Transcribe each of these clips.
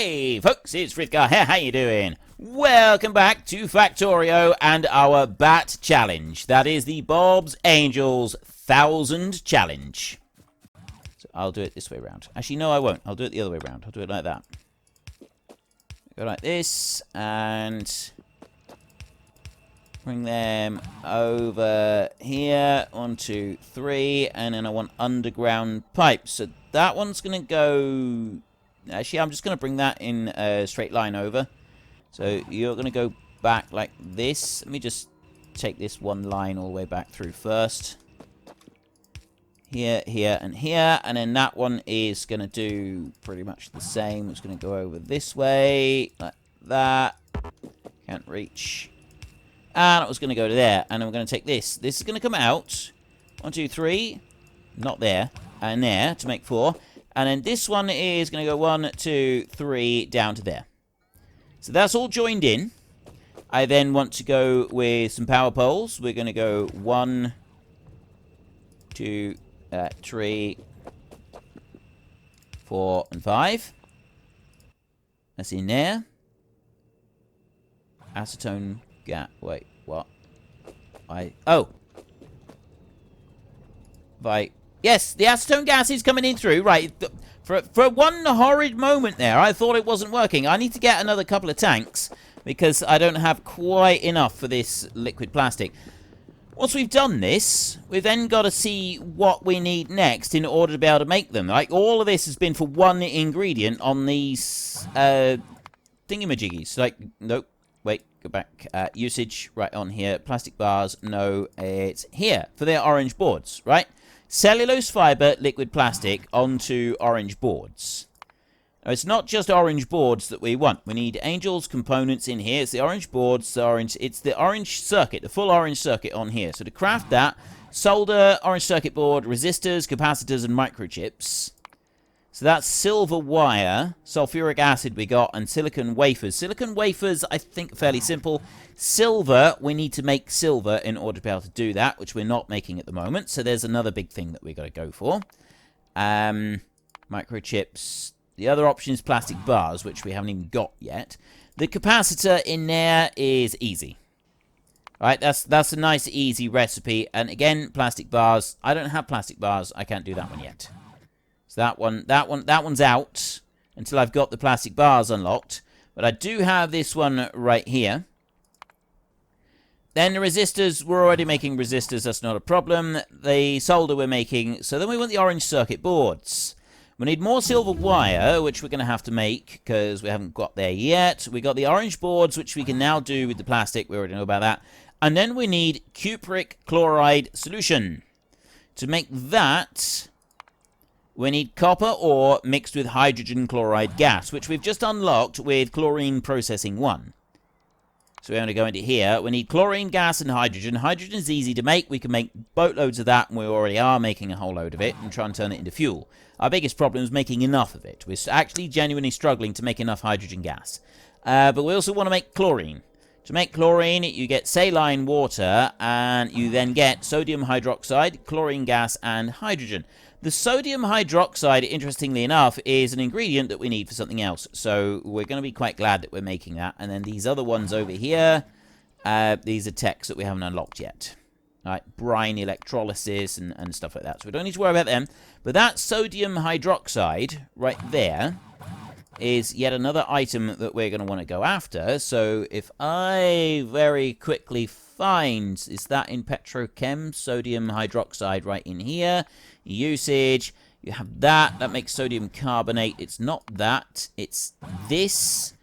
Hey folks, it's Frithgar here, how you doing? Welcome back to Factorio and our Bat Challenge. That is the Bob's Angels 1000 Challenge. So I'll do it this way around. Actually, no I won't. I'll do it the other way around. I'll do it like that. Go like this, and bring them over here. 1, 2, 3, and then I want underground pipes. So that one's going to go... Actually, I'm just going to bring that in a straight line over. So you're going to go back like this. Let me just take this one line all the way back through first. Here, here, and here. And then that one is going to do pretty much the same. It's going to go over this way, like that. Can't reach. And it was going to go to there. And then we're going to take this. This is going to come out. 1, 2, 3. Not there. And there to make 4. And then this one is going to go 1, 2, 3 down to there. So that's all joined in. I then want to go with some power poles. We're going to go 1, 2, 3, 4, and 5. That's in there. Acetone gas. Wait, what? Yes, the acetone gas is coming in through. Right, for one horrid moment there, I thought it wasn't working. I need to get another couple of tanks because I don't have quite enough for this liquid plastic. Once we've done this, we've then got to see what we need next in order to be able to make them. Like, all of this has been for one ingredient on these thingamajiggies. Like, nope, wait, go back. Usage, right on here. Plastic bars, no, it's here for their orange boards, right? Cellulose fiber, liquid plastic onto orange boards. Now, it's not just orange boards that we want. We need Angel's components in here. It's the orange boards, it's the orange circuit, the full orange circuit on here. So to craft that, solder, orange circuit board, resistors, capacitors, and microchips. So that's silver wire, sulfuric acid we got, and silicon wafers. Silicon wafers, I think, fairly simple. Silver, we need to make silver in order to be able to do that, which we're not making at the moment. So there's another big thing that we've got to go for. Microchips. The other option is plastic bars, which we haven't even got yet. The capacitor in there is easy. All right, that's a nice, easy recipe. And again, plastic bars. I don't have plastic bars. I can't do that one yet. So that one's out until I've got the plastic bars unlocked. But I do have this one right here. Then the resistors, we're already making resistors, that's not a problem. The solder we're making, so then we want the orange circuit boards. We need more silver wire, which we're going to have to make, because we haven't got there yet. We got the orange boards, which we can now do with the plastic, we already know about that. And then we need cupric chloride solution. To make that, we need copper ore mixed with hydrogen chloride gas, which we've just unlocked with chlorine processing 1. So we're going to go into here. We need chlorine gas and hydrogen. Hydrogen is easy to make. We can make boatloads of that, and we already are making a whole load of it and try and turn it into fuel. Our biggest problem is making enough of it. We're actually genuinely struggling to make enough hydrogen gas. But we also want to make chlorine. To make chlorine, you get saline water, and you then get sodium hydroxide, chlorine gas, and hydrogen. The sodium hydroxide, interestingly enough, is an ingredient that we need for something else. So we're going to be quite glad that we're making that. And then these other ones over here, these are techs that we haven't unlocked yet. All right, brine electrolysis and stuff like that. So we don't need to worry about them. But that sodium hydroxide right there is yet another item that we're going to want to go after. So if I very quickly find, is that in petrochem? Sodium hydroxide right in here. Usage, you have that makes sodium carbonate. It's not that, it's this.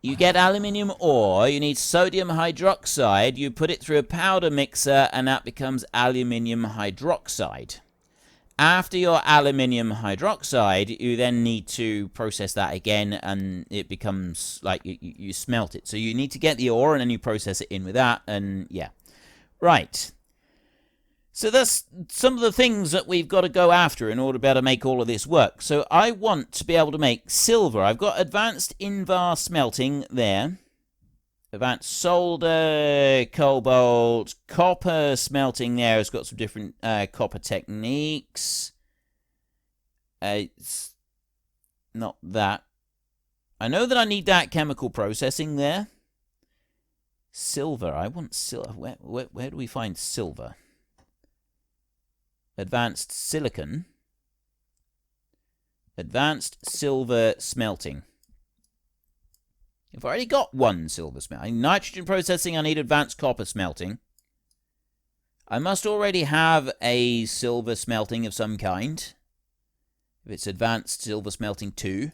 You get aluminium ore, you need sodium hydroxide, you put it through a powder mixer, and that becomes aluminium hydroxide. After your aluminium hydroxide, you then need to process that again, and it becomes like you smelt it. So you need to get the ore, and then you process it in with that, and yeah. Right. So that's some of the things that we've got to go after in order to be able to make all of this work. So I want to be able to make silver. I've got advanced invar smelting there. Advanced solder, cobalt, copper smelting there. It's got some different copper techniques. It's not that. I know that I need that chemical processing there. Silver. I want silver. Where do we find silver? Advanced silicon. Advanced silver smelting. I've already got one silver smelting. Nitrogen processing, I need advanced copper smelting. I must already have a silver smelting of some kind. If it's advanced silver smelting 2.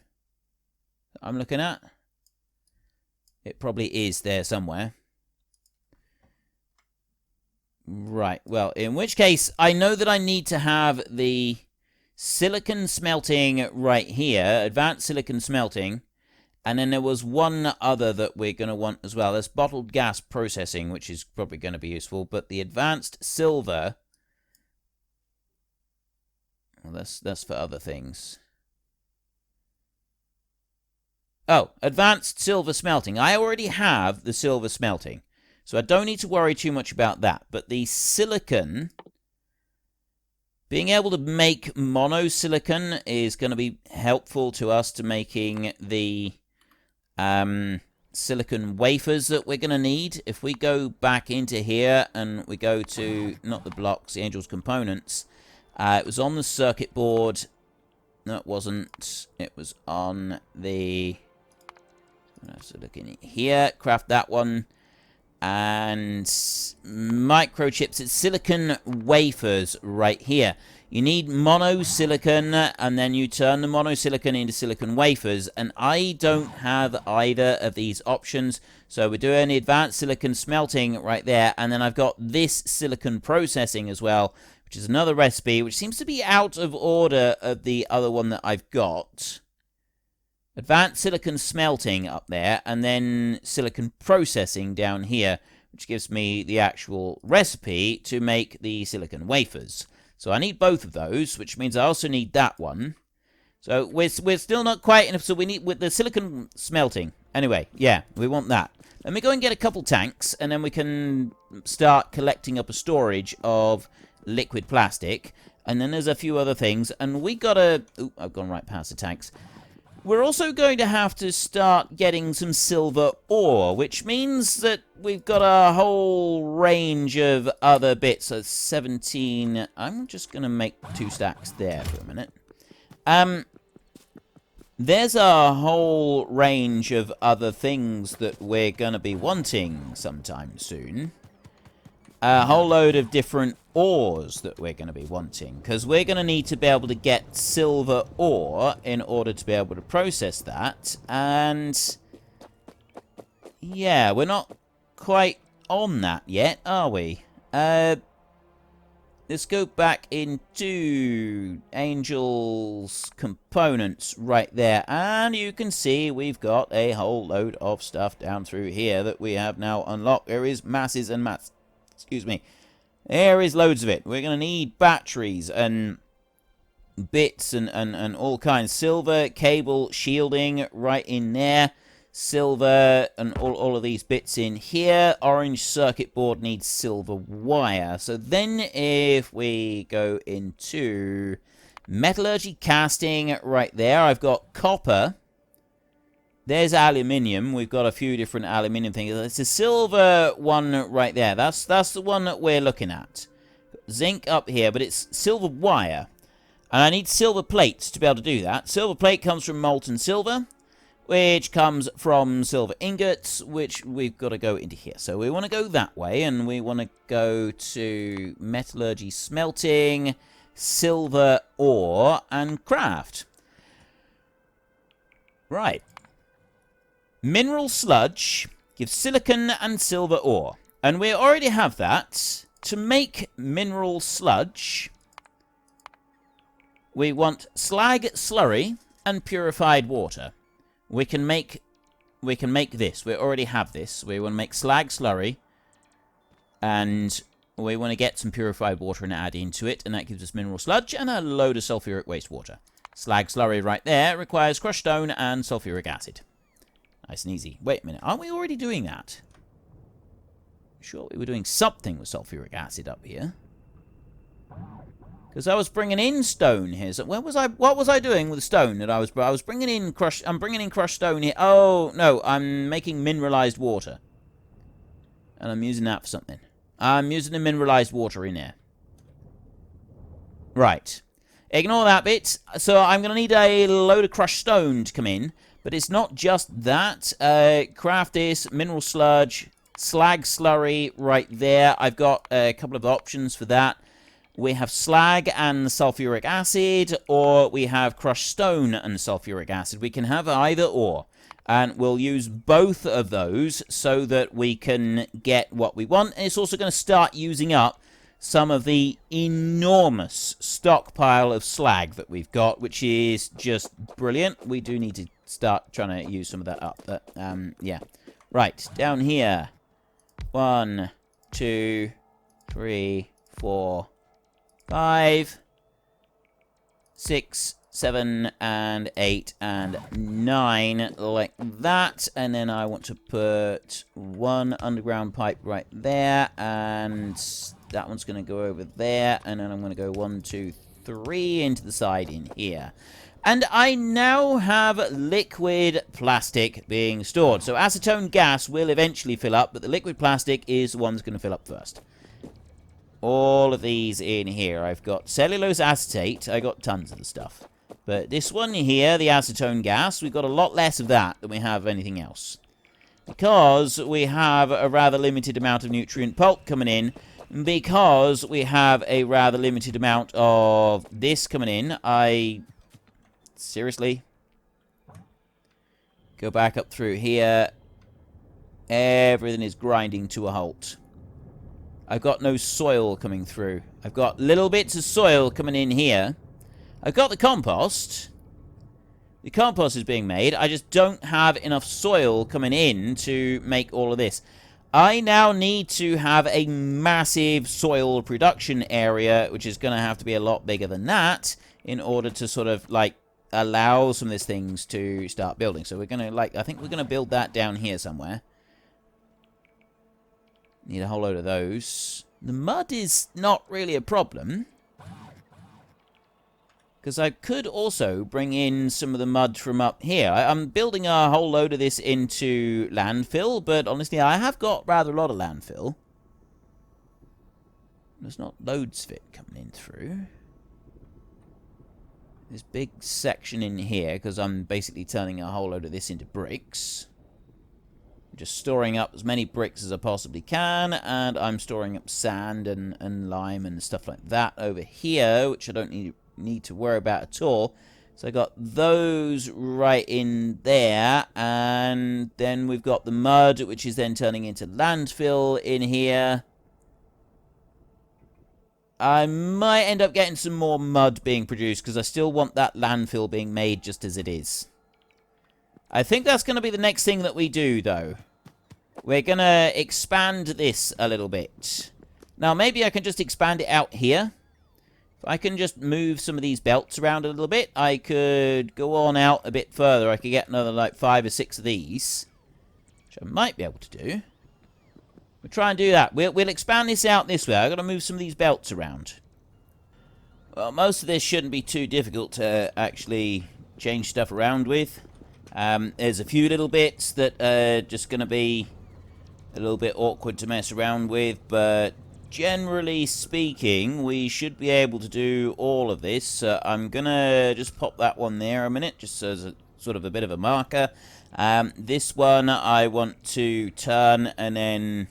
I'm looking at. It probably is there somewhere. Right, well, in which case, I know that I need to have the silicon smelting right here. Advanced silicon smelting. And then there was one other that we're going to want as well. There's bottled gas processing, which is probably going to be useful. But the advanced silver... Well, that's for other things. Oh, advanced silver smelting. I already have the silver smelting. So I don't need to worry too much about that. But the silicon... Being able to make monosilicon is going to be helpful to us to making the... silicon wafers that we're going to need. If we go back into here and we go to, not the blocks, the Angel's components, it was on the circuit board. No, it wasn't. It was on the... So look in here, craft that one. And microchips, it's silicon wafers right here. You need monosilicon, and then you turn the monosilicon into silicon wafers, and I don't have either of these options, so we're doing the advanced silicon smelting right there, and then I've got this silicon processing as well, which is another recipe, which seems to be out of order of the other one that I've got. Advanced silicon smelting up there, and then silicon processing down here, which gives me the actual recipe to make the silicon wafers. So I need both of those, which means I also need that one. So we're still not quite enough, so we need with the silicon smelting. Anyway, yeah, we want that. Let me go and get a couple tanks, and then we can start collecting up a storage of liquid plastic. And then there's a few other things, and we gotta... Ooh, I've gone right past the tanks. We're also going to have to start getting some silver ore, which means that we've got a whole range of other bits. So 17... I'm just going to make 2 stacks there for a minute. There's a whole range of other things that we're going to be wanting sometime soon. A whole load of different ores that we're going to be wanting, because we're going to need to be able to get silver ore in order to be able to process that. And yeah, we're not quite on that yet, are we? Let's go back into Angel's components right there, and you can see we've got a whole load of stuff down through here that we have now unlocked. There is masses and masses. Excuse me. There is loads of it. We're going to need batteries and bits and all kinds. Silver, cable, shielding right in there. Silver and all of these bits in here. Orange circuit board needs silver wire. So then if we go into metallurgy casting right there, I've got copper. There's aluminium. We've got a few different aluminium things. It's a silver one right there. That's the one that we're looking at. Zinc up here, but it's silver wire. And I need silver plates to be able to do that. Silver plate comes from molten silver, which comes from silver ingots, which we've got to go into here. So we want to go that way, and we want to go to metallurgy smelting, silver ore, and craft. Right. Mineral sludge gives silicon and silver ore. And we already have that. To make mineral sludge, we want slag slurry and purified water. We can make this. We already have this. We want to make slag slurry, and we want to get some purified water and add into it, and that gives us mineral sludge and a load of sulfuric wastewater. Slag slurry right there requires crushed stone and sulfuric acid. Nice and easy. Wait a minute. Aren't we already doing that? Sure, we were doing something with sulfuric acid up here. Because I was bringing in stone here. So where was I? What was I doing with the stone that I was bringing in crushed? I'm bringing in crushed stone here. Oh no, I'm making mineralized water, and I'm using that for something. I'm using the mineralized water in there. Right. Ignore that bit. So I'm going to need a load of crushed stone to come in. But it's not just that. Craft this, mineral sludge, slag slurry right there. I've got a couple of options for that. We have slag and sulfuric acid, or we have crushed stone and sulfuric acid. We can have either or. And we'll use both of those so that we can get what we want. And it's also going to start using up some of the enormous stockpile of slag that we've got, which is just brilliant. We do need to start trying to use some of that up. But, yeah. Right, down here. 1, 2, 3, 4, 5, 6, 7, and 8, and 9, like that. And then I want to put one underground pipe right there, and that one's going to go over there, and then I'm going to go 1, 2, 3 into the side in here. And I now have liquid plastic being stored. So acetone gas will eventually fill up, but the liquid plastic is the one that's going to fill up first. All of these in here. I've got cellulose acetate. I got tons of the stuff. But this one here, the acetone gas, we've got a lot less of that than we have of anything else. Because we have a rather limited amount of nutrient pulp coming in. Because we have a rather limited amount of this coming in. Seriously? Go back up through here. Everything is grinding to a halt. I've got no soil coming through. I've got little bits of soil coming in here. I've got the compost. The compost is being made. I just don't have enough soil coming in to make all of this. I now need to have a massive soil production area, which is going to have to be a lot bigger than that, in order to sort of, like, allow some of these things to start building. So we're going to, like, I think we're going to build that down here somewhere. Need a whole load of those. The mud is not really a problem, because I could also bring in some of the mud from up here. I'm building a whole load of this into landfill, but honestly, I have got rather a lot of landfill. There's not loads of it coming in through. This big section in here, because I'm basically turning a whole load of this into bricks. I'm just storing up as many bricks as I possibly can, and I'm storing up sand and lime and stuff like that over here, which I don't need to worry about at all. So I got those right in there, and then we've got the mud, which is then turning into landfill in here. I might end up getting some more mud being produced, because I still want that landfill being made just as it is. I think that's going to be the next thing that we do, though. We're going to expand this a little bit. Now, maybe I can just expand it out here. If I can just move some of these belts around a little bit, I could go on out a bit further. I could get another, like, 5 or 6 of these, which I might be able to do. We'll try and do that. We'll expand this out this way. I've got to move some of these belts around. Well, most of this shouldn't be too difficult to actually change stuff around with. There's a few little bits that are just going to be a little bit awkward to mess around with, but generally speaking, we should be able to do all of this. I'm going to just pop that one there a minute, just as a sort of a bit of a marker. This one I want to turn and then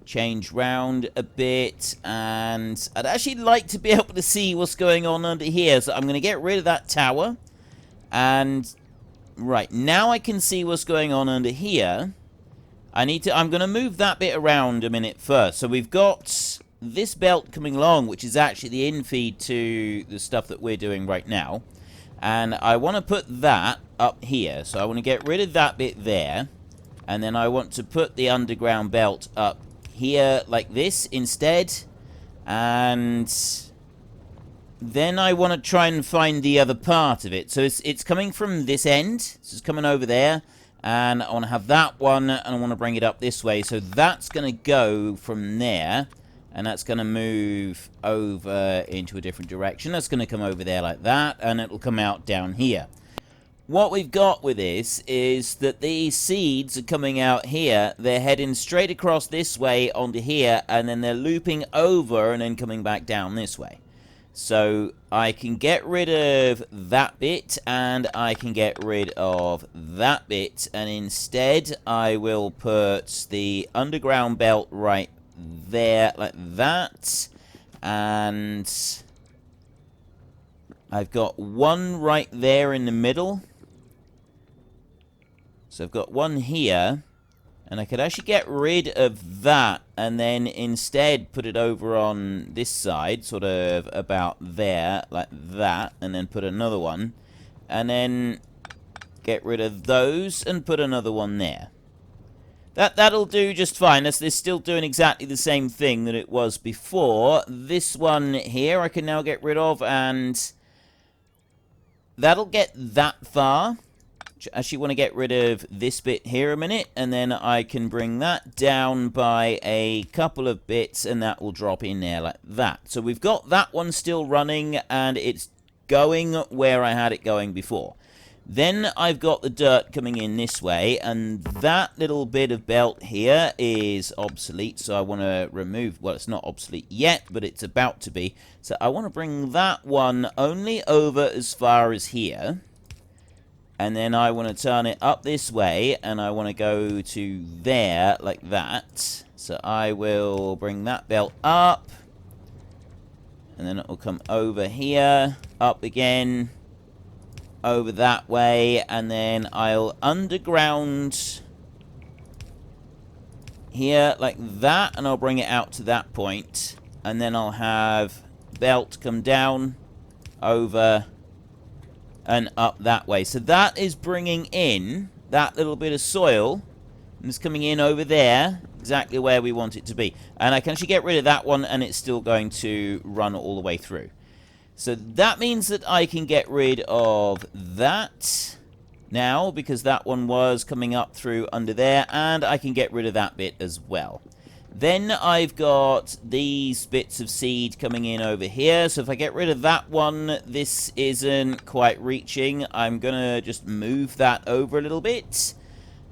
change round a bit, and I'd actually like to be able to see what's going on under here, so I'm going to get rid of that tower, and right, now I can see what's going on under here. I'm going to move that bit around a minute first. So we've got this belt coming along, which is actually the infeed to the stuff that we're doing right now, and I want to put that up here, so I want to get rid of that bit there, and then I want to put the underground belt up here like this instead, and then I want to try and find the other part of it. So it's coming from this end, so it's coming over there, and I want to have that one, and I want to bring it up this way, so that's going to go from there And that's going to move over into a different direction. That's going to come over there like that, and it'll come out down here. What we've got with this is that these seeds are coming out here. They're heading straight across this way onto here, and then they're looping over and then coming back down this way. So I can get rid of that bit, and I can get rid of that bit, and instead I will put the underground belt right there, like that, and I've got one right there in the middle. So I've got one here, and I could actually get rid of that, and then instead put it over on this side, sort of about there, like that, and then put another one, and then get rid of those and put another one there. That'll do just fine. This still doing exactly the same thing that it was before. This one here I can now get rid of, and that'll get that far. I actually want to get rid of this bit here a minute, and then I can bring that down by a couple of bits, and that will drop in there like that. So we've got that one still running, and it's going where I had it going before. Then I've got the dirt coming in this way, and that little bit of belt here is obsolete, so I want to remove... Well, it's not obsolete yet, but it's about to be. So I want to bring that one only over as far as here. And then I want to turn it up this way, and I want to go to there, like that. So I will bring that belt up. And then it will come over here, up again, over that way, and then I'll underground here like that, and I'll bring it out to that point, and then I'll have belt come down, over, and up that way. So that is bringing in that little bit of soil, and it's coming in over there, exactly where we want it to be. And I can actually get rid of that one, and it's still going to run all the way through. So that means that I can get rid of that now, because that one was coming up through under there, and I can get rid of that bit as well. Then I've got these bits of seed coming in over here, so if I get rid of that one, this isn't quite reaching. I'm gonna just move that over a little bit,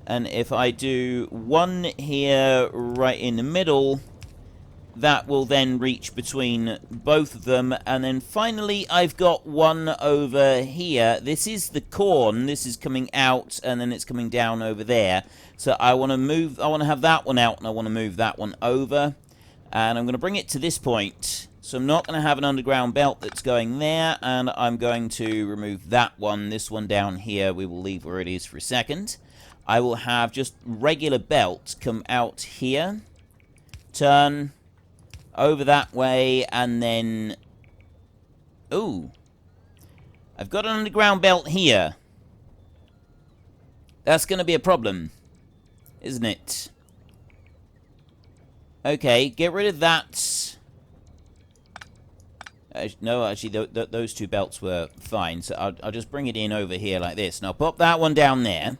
and if I do one here right in the middle, that will then reach between both of them. And then finally I've got one over here. This is the corn. This is coming out, and then it's coming down over there. So I want to have that one out, and I want to move that one over, and I'm going to bring it to this point. So I'm not going to have an underground belt that's going there, and I'm going to remove that one. This one down here we will leave where it is for a second. I will have just regular belt come out here, turn over that way, and then... Ooh. I've got an underground belt here. That's going to be a problem, isn't it? Okay, get rid of that. No, actually, those two belts were fine, so I'll just bring it in over here like this. And I'll pop that one down there.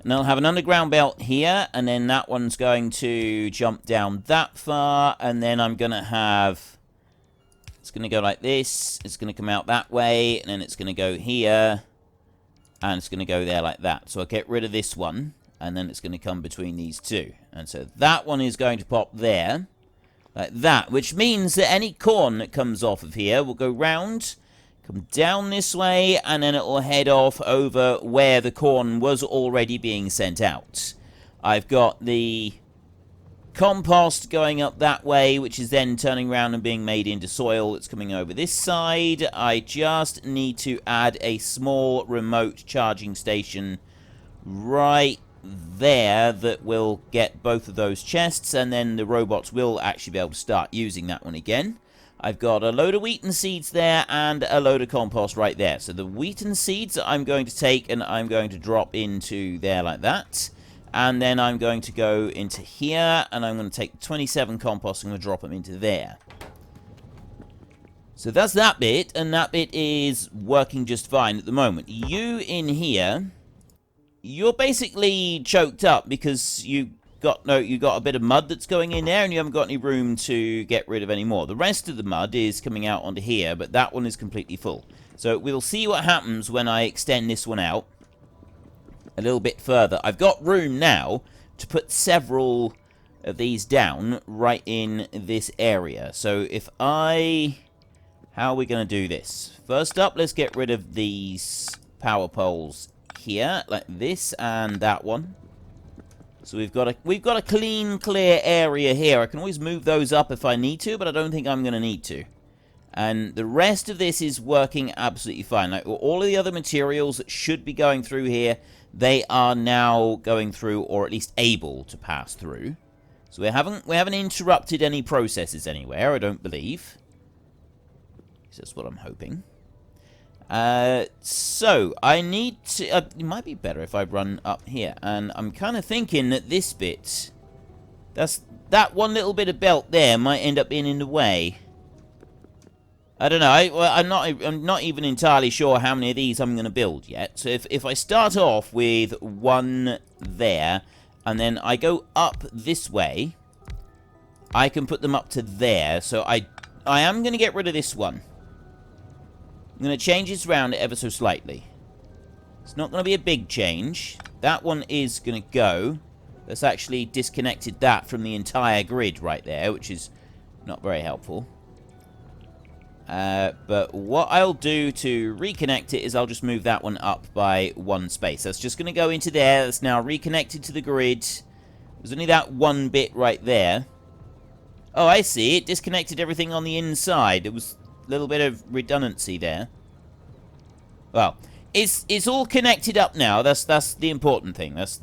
And I'll have an underground belt here, and then that one's going to jump down that far, and then I'm going to have... It's going to go like this, it's going to come out that way, and then it's going to go here, and it's going to go there like that. So I'll get rid of this one, and then it's going to come between these two. And so that one is going to pop there, like that, which means that any corn that comes off of here will go round, come down this way, and then it will head off over where the corn was already being sent out. I've got the compost going up that way, which is then turning around and being made into soil that's coming over this side. I just need to add a small remote charging station right there that will get both of those chests, and then the robots will actually be able to start using that one again. I've got a load of wheat and seeds there, and a load of compost right there. So the wheat and seeds I'm going to take, and I'm going to drop into there like that. And then I'm going to go into here, and I'm going to take 27 compost, and I'm going to drop them into there. So that's that bit, and that bit is working just fine at the moment. You in here, you're basically choked up because you got you got a bit of mud that's going in there, and you haven't got any room to get rid of any more. The rest of the mud is coming out onto here, but that one is completely full. So we'll see what happens when I extend this one out a little bit further. I've got room now to put several of these down right in this area. So if how are we going to do this? First up, let's get rid of these power poles here, like this and that one. So we've got a clean, clear area here. I can always move those up if I need to, but I don't think I'm going to need to. And the rest of this is working absolutely fine. Like all of the other materials that should be going through here, they are now going through, or at least able to pass through. So we haven't interrupted any processes anywhere, I don't believe. That's what I'm hoping. So I need to. It might be better if I run up here, and I'm kind of thinking that this bit, that one little bit of belt there, might end up being in the way. I don't know. I'm not even entirely sure how many of these I'm going to build yet. So if I start off with one there, and then I go up this way, I can put them up to there. So I am going to get rid of this one. I'm going to change this around ever so slightly. It's not going to be a big change. That one is going to go. That's actually disconnected that from the entire grid right there, which is not very helpful. But what I'll do to reconnect it is I'll just move that one up by one space. That's just going to go into there. That's now reconnected to the grid. There's only that one bit right there. Oh, I see. It disconnected everything on the inside. It was a little bit of redundancy there. Well, it's all connected up now. That's the important thing. That's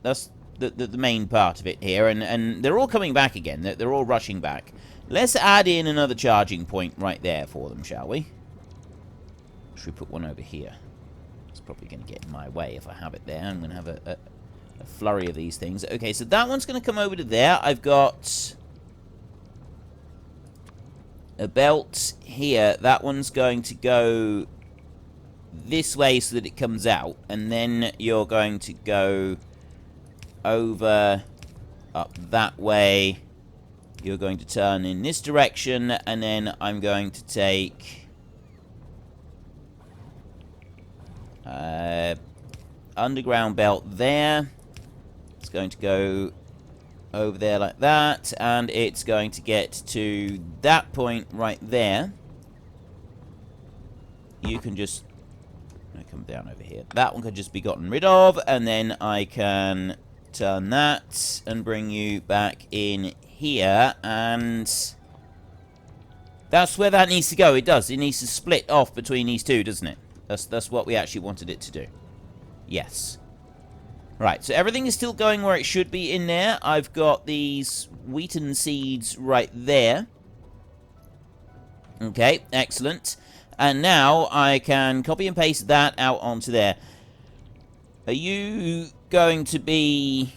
the main part of it here. And they're all coming back again. They're all rushing back. Let's add in another charging point right there for them, shall we? Should we put one over here? It's probably going to get in my way if I have it there. I'm going to have a flurry of these things. Okay, so that one's going to come over to there. I've got a belt here. That one's going to go this way so that it comes out. And then you're going to go over up that way. You're going to turn in this direction, and then I'm going to take underground belt there. It's going to go over there like that, and it's going to get to that point right there. You can just come down over here. That one can just be gotten rid of, and then I can turn that and bring you back in here, and that's where that needs to go. It does. It needs to split off between these two, doesn't it? That's what we actually wanted it to do. Yes. Right, so everything is still going where it should be in there. I've got these wheaten seeds right there. Okay, excellent. And now I can copy and paste that out onto there. Are you going to be...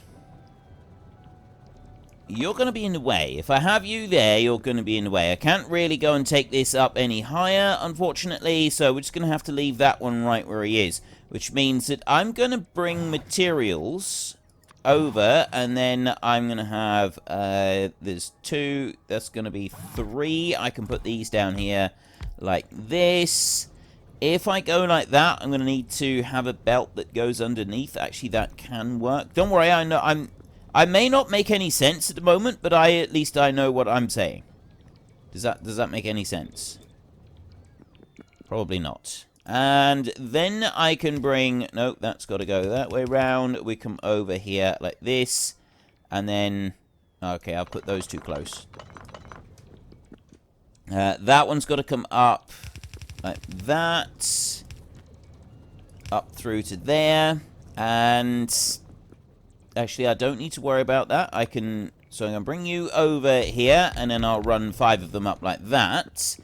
You're going to be in the way. If I have you there, you're going to be in the way. I can't really go and take this up any higher, unfortunately, so we're just going to have to leave that one right where he is. Which means that I'm going to bring materials over, and then I'm going to have, there's 2, that's going to be 3. I can put these down here like this. If I go like that, I'm going to need to have a belt that goes underneath. Actually, that can work. Don't worry, I know I may not make any sense at the moment, but at least I know what I'm saying. Does that make any sense? Probably not. And then I can bring... No, that's got to go that way round. We come over here like this. And then... Okay, I'll put those too close. That one's got to come up like that. Up through to there. And... Actually, I don't need to worry about that. I can... So I'm going to bring you over here, and then I'll run 5 of them up like that.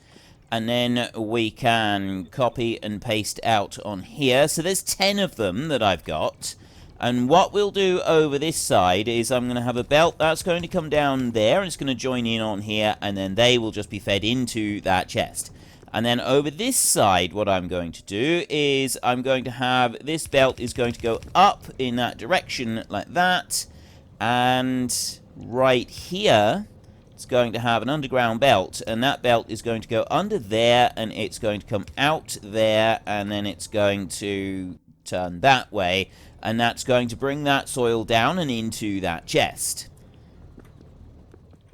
And then we can copy and paste out on here. So there's 10 of them that I've got. And what we'll do over this side is I'm going to have a belt that's going to come down there, and it's going to join in on here, and then they will just be fed into that chest. And then over this side, what I'm going to do is I'm going to have this belt is going to go up in that direction like that. And right here, it's going to have an underground belt, and that belt is going to go under there, and it's going to come out there, and then it's going to turn that way, and that's going to bring that soil down and into that chest.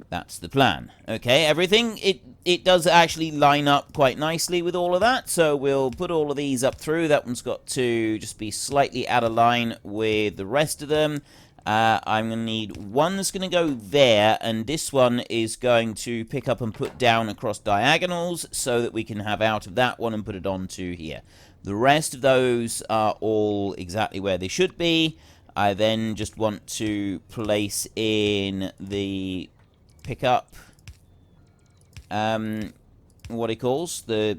That's the plan. Okay, everything, it does actually line up quite nicely with all of that, so we'll put all of these up through. That one's got to just be slightly out of line with the rest of them. I'm going to need one that's going to go there, and this one is going to pick up and put down across diagonals so that we can have out of that one and put it onto here. The rest of those are all exactly where they should be. I then just want to place in the pickup, what it calls, the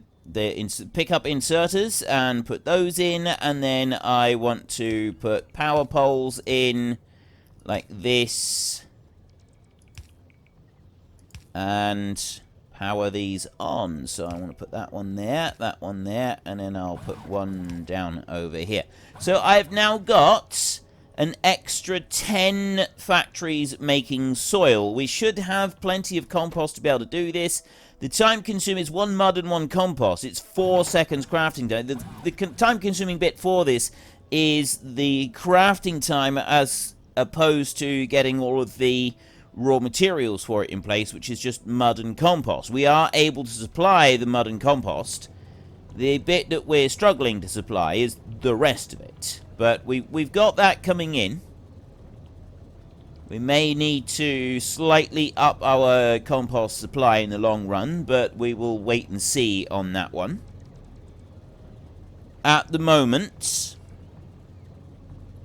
pickup inserters, and put those in, and then I want to put power poles in like this, and power these on. So I want to put that one there, and then I'll put one down over here. So I've now got an extra 10 factories making soil. We should have plenty of compost to be able to do this. The time consuming is 1 mud and 1 compost. It's 4 seconds crafting time. The time consuming bit for this is the crafting time as opposed to getting all of the raw materials for it in place, which is just mud and compost. We are able to supply the mud and compost. The bit that we're struggling to supply is the rest of it. But we've got that coming in. We may need to slightly up our compost supply in the long run, but we will wait and see on that one. At the moment,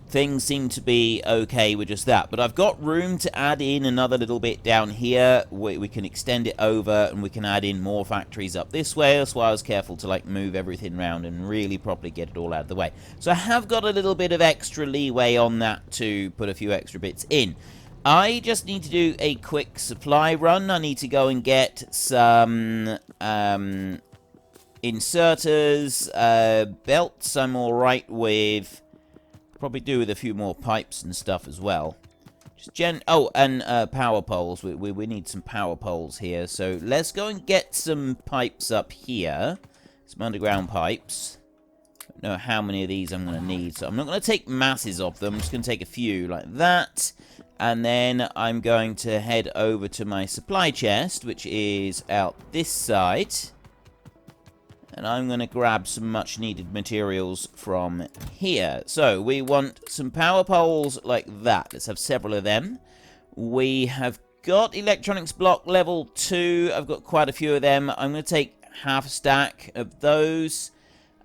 things seem to be okay with just that, but I've got room to add in another little bit down here. We can extend it over, and we can add in more factories up this way. That's why I was careful to like move everything around and really properly get it all out of the way. So I have got a little bit of extra leeway on that to put a few extra bits in. I just need to do a quick supply run. I need to go and get some inserters, belts I'm alright with. Probably do with a few more pipes and stuff as well. Just power poles. We need some power poles here. So let's go and get some pipes up here. Some underground pipes. Don't know how many of these I'm going to need. So I'm not going to take masses of them. I'm just going to take a few like that. And then I'm going to head over to my supply chest, which is out this side. And I'm going to grab some much needed materials from here. So we want some power poles like that. Let's have several of them. We have got electronics block level 2. I've got quite a few of them. I'm going to take half a stack of those.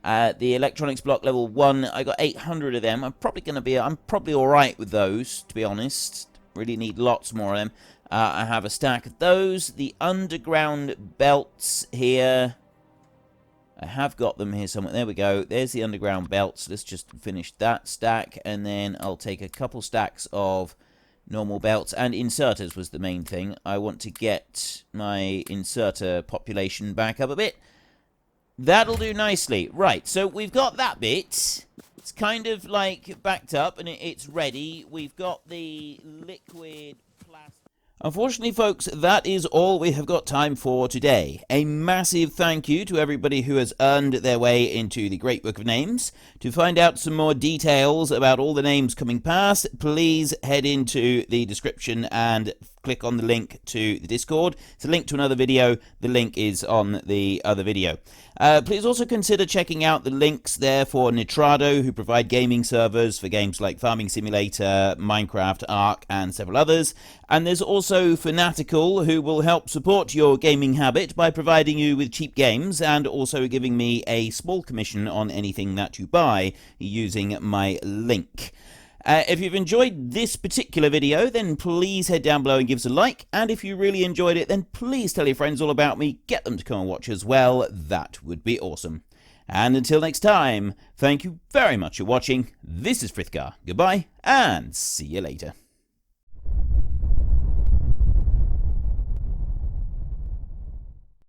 The electronics block level 1, I got 800 of them. I'm probably alright with those, to be honest. Really need lots more of them. I have a stack of those. The underground belts here, I have got them here somewhere. There we go. There's the underground belts. Let's just finish that stack, and then I'll take a couple stacks of normal belts. And inserters was the main thing. I want to get my inserter population back up a bit. That'll do nicely. Right, so we've got that bit. It's kind of like backed up, and it's ready. We've got the liquid plastic. Unfortunately, folks, that is all we have got time for today. A massive thank you to everybody who has earned their way into the Great Book of Names. To find out some more details about all the names coming past, please head into the description and click on the link to the Discord. It's a link to another video. The link is on the other video. Please also consider checking out the links there for Nitrado, who provide gaming servers for games like Farming Simulator, Minecraft, Ark, and several others. And there's also Fanatical, who will help support your gaming habit by providing you with cheap games and also giving me a small commission on anything that you buy using my link. If you've enjoyed this particular video, then please head down below and give us a like. And if you really enjoyed it, then please tell your friends all about me. Get them to come and watch as well. That would be awesome. And until next time, thank you very much for watching. This is Frithgar. Goodbye, and see you later.